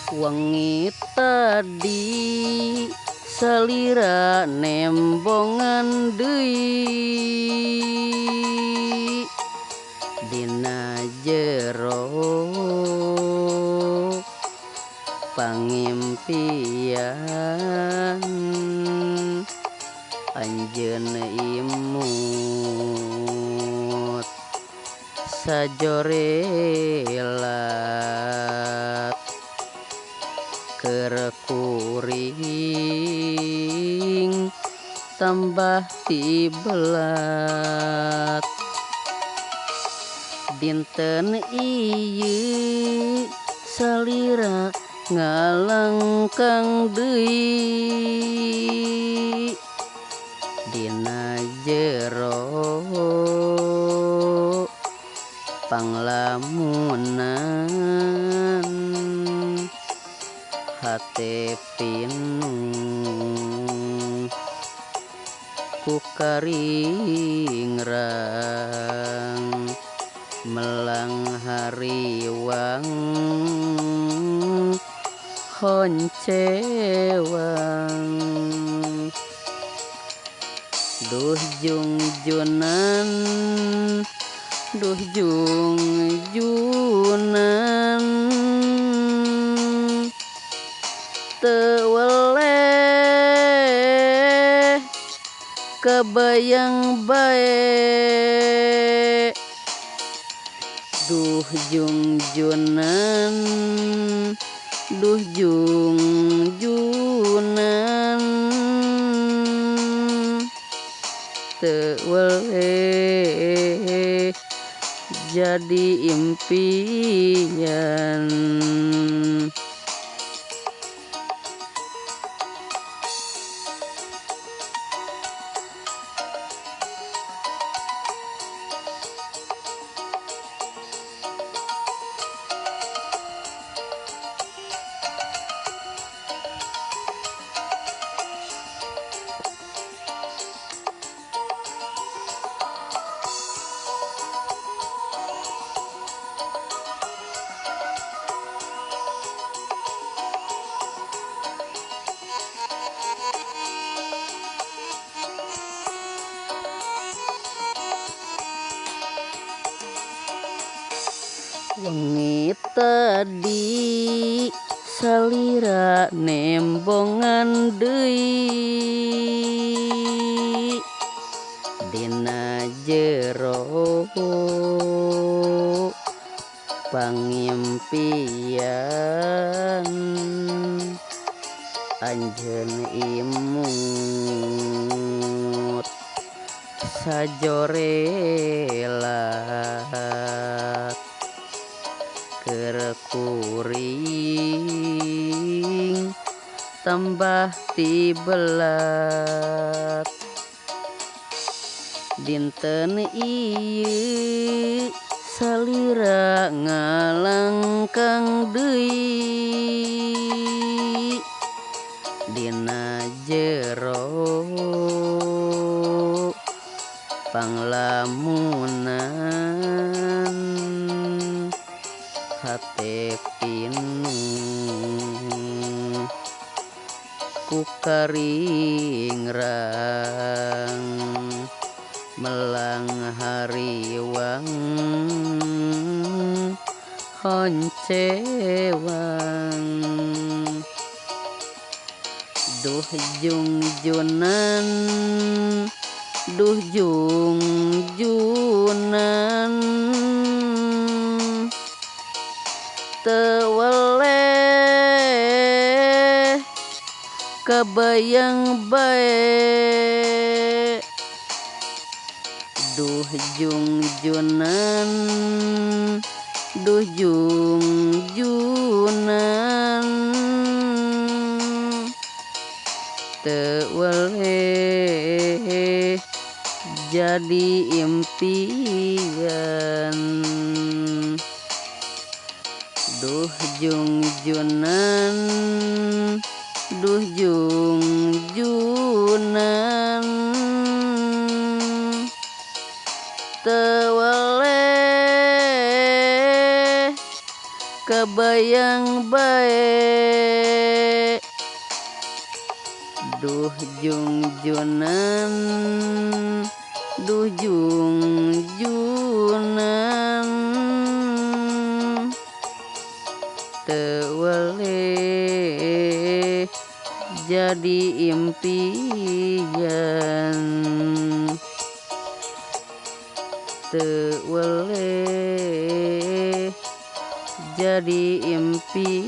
Wengi tadi salira nembongan deui dina jero pangimpian anjeun imut sajorelat keur kuring tambah tibelat dinten ieu salira ngalangkang deui dina jero panglamunan hate pinuh ku karingrang melang hariwang honcewang duh jungjunan duh jungjunan teu weleh kebayang bae duh jungjunan duh jungjunan teu weleh jadi impian. Wengi tadi salira nembongan deui dina jero pangimpian anjeun imut sajorelat keur kuring tambah tibelat dinten ieu salira ngalangkang deui dina jero panglamunan hate pinuh ku karingrang melang hariwang honcewang duh jungjunan duh jungjunan teu weleh kebayang bae duh jungjunan duh jungjunan teu weleh jadi impian. Duh jungjunan duh jungjunan teu weleh bayang bae. Duh jungjunan, duh jungjunan, teu weleh jadi impian, teu weleh jadi impian.